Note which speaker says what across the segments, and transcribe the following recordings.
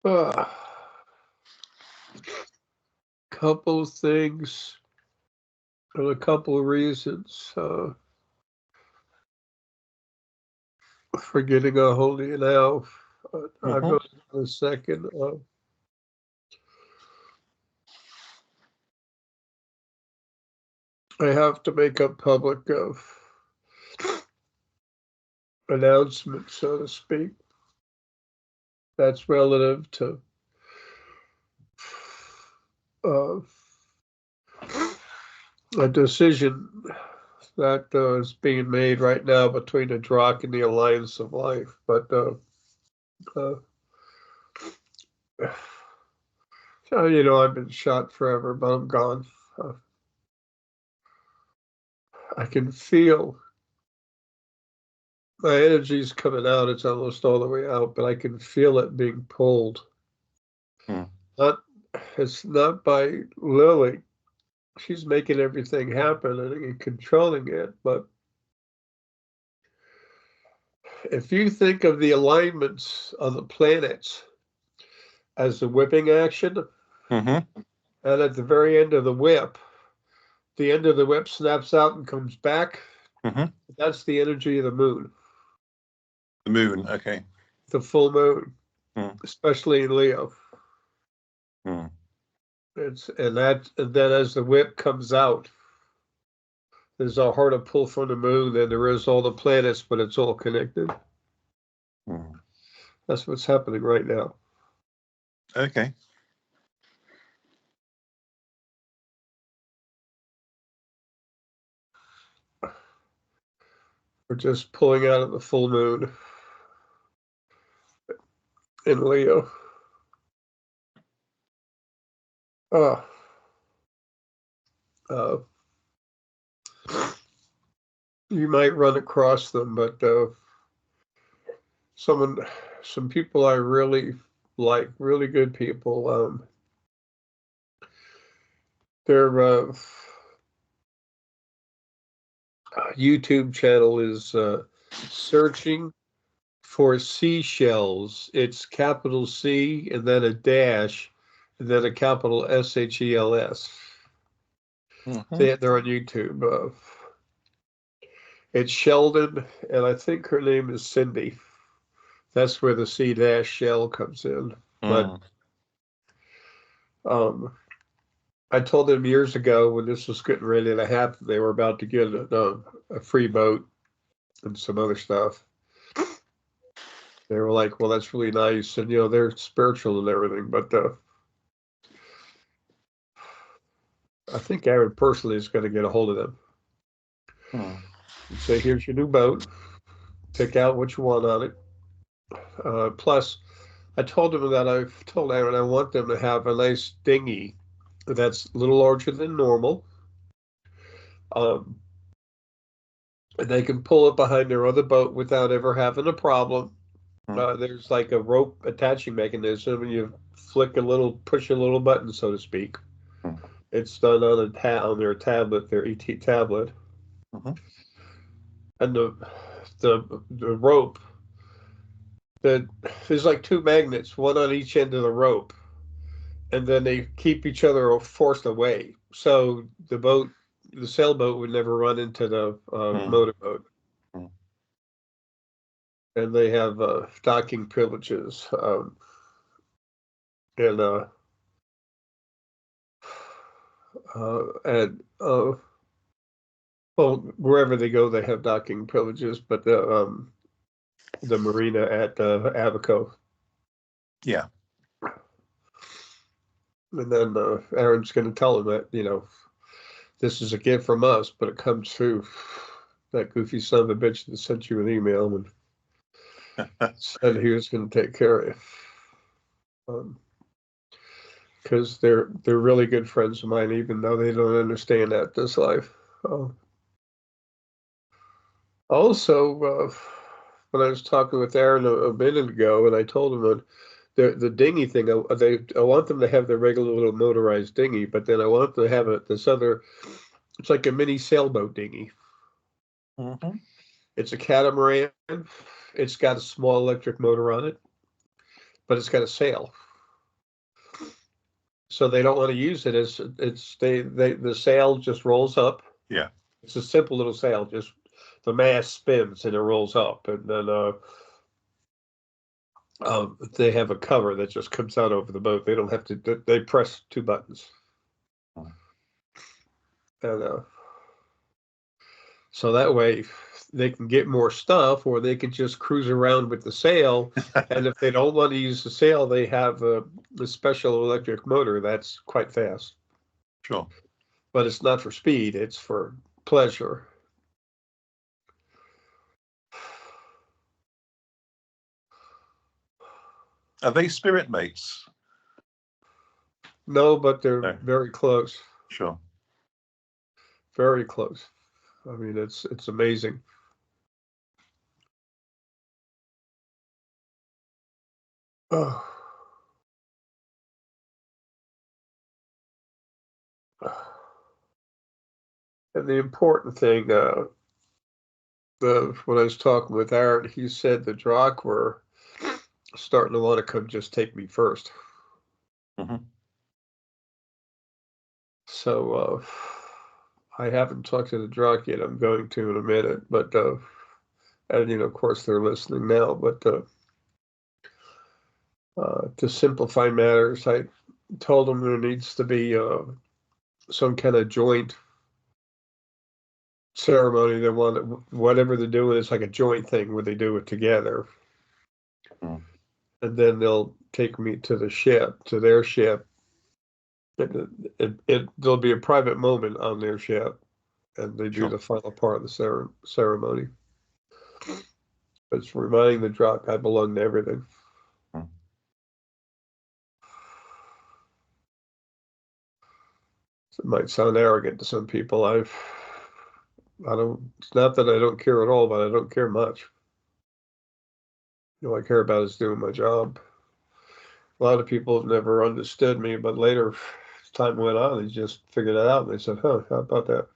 Speaker 1: Uh, couple things and a couple of reasons for getting a hold of you now. I'll go in a second. I have to make a public announcement, so to speak. That's relative to a decision that is being made right now between the DROC and the Alliance of Life. But you know, I've been shot forever, but I'm gone. I can feel my energy's coming out. It's almost all the way out, but I can feel it being pulled. It's not by Lily. She's making everything happen and controlling it. But if you think of the alignments of the planets as a whipping action, and at the very end of the whip snaps out and comes back. That's the energy of the moon.
Speaker 2: The moon, okay.
Speaker 1: The full moon, especially in Leo. And then as the whip comes out, there's a harder pull from the moon than there is all the planets, but it's all connected. That's what's happening right now.
Speaker 2: Okay.
Speaker 1: We're just pulling out of the full moon in Leo. You might run across them, but some people I really like, really good people. Their YouTube channel is Searching for Seashells. It's capital C and then a dash and then a capital SHELS. They're on YouTube. It's Sheldon, and I think her name is Cindy. That's where the C dash shell comes in. But I told them years ago when this was getting ready to happen, they were about to get a free boat and some other stuff. They were like, well, that's really nice. And, you know, they're spiritual and everything. But I think Aaron personally is going to get a hold of them. And say, here's your new boat. Pick out what you want on it. Plus, I told them that I've told Aaron I want them to have a nice dinghy that's a little larger than normal. And they can pull it behind their other boat without ever having a problem. There's like a rope attaching mechanism, and you push a little button, so to speak. It's done on their tablet, their ET tablet. And the rope, there's like two magnets, one on each end of the rope, and then they keep each other forced away. So the sailboat would never run into the motorboat. And they have docking privileges. Well, wherever they go, they have docking privileges, but the marina at Abaco.
Speaker 2: Yeah.
Speaker 1: And then Aaron's going to tell them that, you know, this is a gift from us, but it comes through that goofy son of a bitch that sent you an email and said he was going to take care of you. Because they're really good friends of mine, even though they don't understand that this life. Also, when I was talking with Aaron a minute ago, and I told him that the dinghy thing, I want them to have their regular little motorized dinghy, but then I want them to have this other. It's like a mini sailboat dinghy. It's a catamaran. It's got a small electric motor on it, but it's got a sail. So they don't want to use it as the sail just rolls up.
Speaker 2: Yeah.
Speaker 1: It's a simple little sail, just the mast spins and it rolls up, and then they have a cover that just comes out over the boat. They don't have to. They press two buttons, and so that way they can get more stuff, or they can just cruise around with the sail. And if they don't want to use the sail, they have a special electric motor that's quite fast.
Speaker 2: Sure.
Speaker 1: But it's not for speed; it's for pleasure.
Speaker 2: Are they spirit mates?
Speaker 1: No, but they're
Speaker 2: No.
Speaker 1: very close.
Speaker 2: Sure.
Speaker 1: Very close. I mean, it's amazing. Oh. And the important thing, when I was talking with Aaron, he said the Drock were starting to want to come just take me first.
Speaker 2: Mm-hmm.
Speaker 1: So I haven't talked to the Drock yet. I'm going to in a minute, but and of course they're listening now. But to simplify matters, I told them there needs to be some kind of joint ceremony. They want whatever they're doing is like a joint thing where they do it together.
Speaker 2: Mm.
Speaker 1: And then they'll take me to the ship, to their ship. There'll be a private moment on their ship, and they do
Speaker 2: Sure.
Speaker 1: the final part of the ceremony. It's reminding the Drock I belong to everything.
Speaker 2: Mm.
Speaker 1: It might sound arrogant to some people. I don't. It's not that I don't care at all, but I don't care much. All I care about is doing my job. A lot of people have never understood me, but later, as time went on, they just figured it out, and they said, "Huh, how about that?"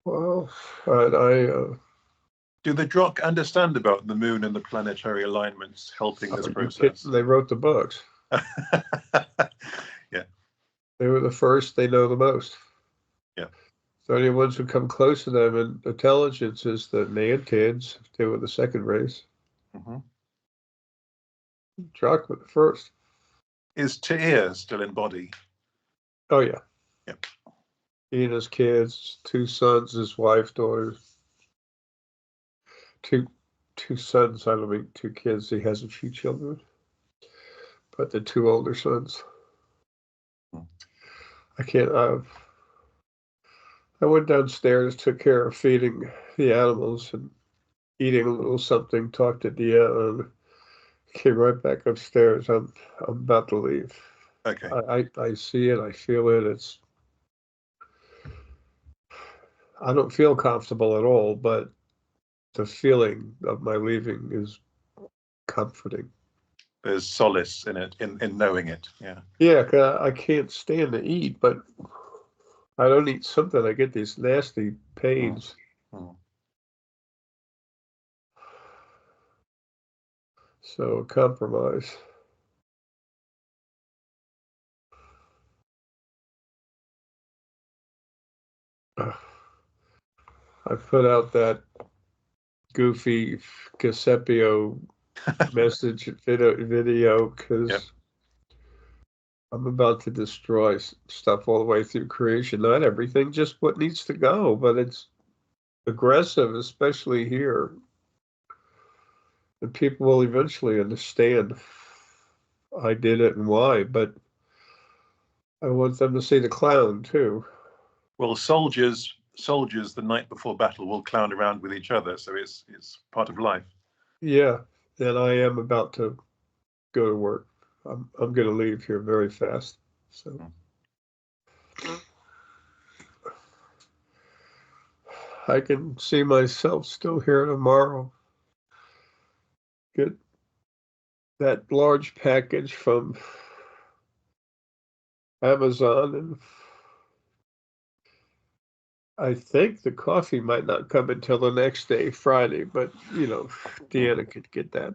Speaker 1: Well, I
Speaker 2: Do the Drock understand about the moon and the planetary alignments helping this process?
Speaker 1: they wrote the books.
Speaker 2: Yeah.
Speaker 1: They were the first. They know the most.
Speaker 2: Yeah.
Speaker 1: The only ones who come close to them in intelligence is the Neantids. They were the second race.
Speaker 2: Mm-hmm.
Speaker 1: Drock were the first.
Speaker 2: Is Ta'ir still in body?
Speaker 1: Oh yeah.
Speaker 2: Yep.
Speaker 1: He and his kids, two sons, his wife, daughters. Two sons. I don't mean two kids. He has a few children, but the two older sons.
Speaker 2: Hmm.
Speaker 1: I can't. I went downstairs, took care of feeding the animals and eating a little something. Talked to Dia, and came right back upstairs. I'm about to leave.
Speaker 2: Okay.
Speaker 1: I see it. I feel it. I don't feel comfortable at all, but the feeling of my leaving is comforting.
Speaker 2: There's solace in it, in knowing it. Yeah.
Speaker 1: Yeah, 'cause I can't stand to eat, but I don't eat something. I get these nasty pains.
Speaker 2: Mm.
Speaker 1: So compromise. I put out that goofy Casepio message video because
Speaker 2: Yep.
Speaker 1: I'm about to destroy stuff all the way through creation. Not everything, just what needs to go, but it's aggressive, especially here. And people will eventually understand I did it and why, but I want them to see the clown too.
Speaker 2: Well, soldiers the night before battle will clown around with each other, so it's part of life.
Speaker 1: Yeah, and I am about to go to work. I'm going to leave here very fast. So I can see myself still here tomorrow. Get that large package from Amazon, and I think the coffee might not come until the next day, Friday, but you know, Deanna could get that.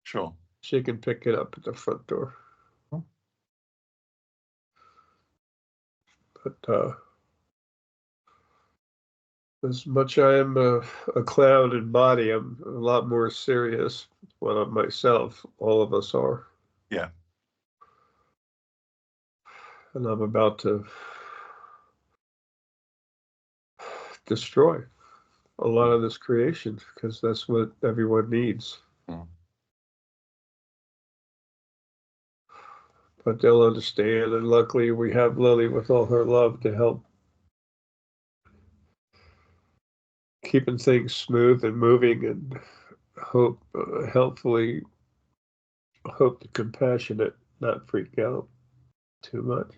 Speaker 2: Sure.
Speaker 1: She can pick it up at the front door. But as much I am a clown in body, I'm a lot more serious when I'm myself. All of us are.
Speaker 2: Yeah.
Speaker 1: And I'm about to destroy a lot of this creation because that's what everyone needs.
Speaker 2: Mm.
Speaker 1: But they'll understand, and luckily we have Lily with all her love to help keeping things smooth and moving, and hope, helpfully, hope the compassionate not freak out too much.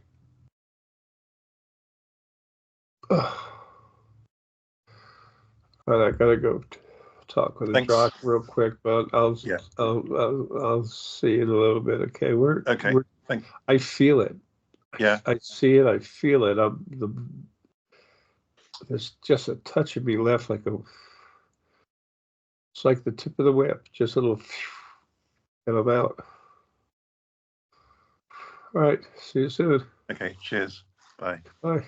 Speaker 1: All right, I gotta go talk with
Speaker 2: Thanks.
Speaker 1: Josh real quick, but I'll see you in a little bit. Okay,
Speaker 2: Okay.
Speaker 1: I feel it.
Speaker 2: Yeah.
Speaker 1: I see it. I feel it. There's just a touch of me left, it's like the tip of the whip, just a little, and I'm out. All right, see you soon.
Speaker 2: Okay. Cheers. Bye.
Speaker 1: Bye.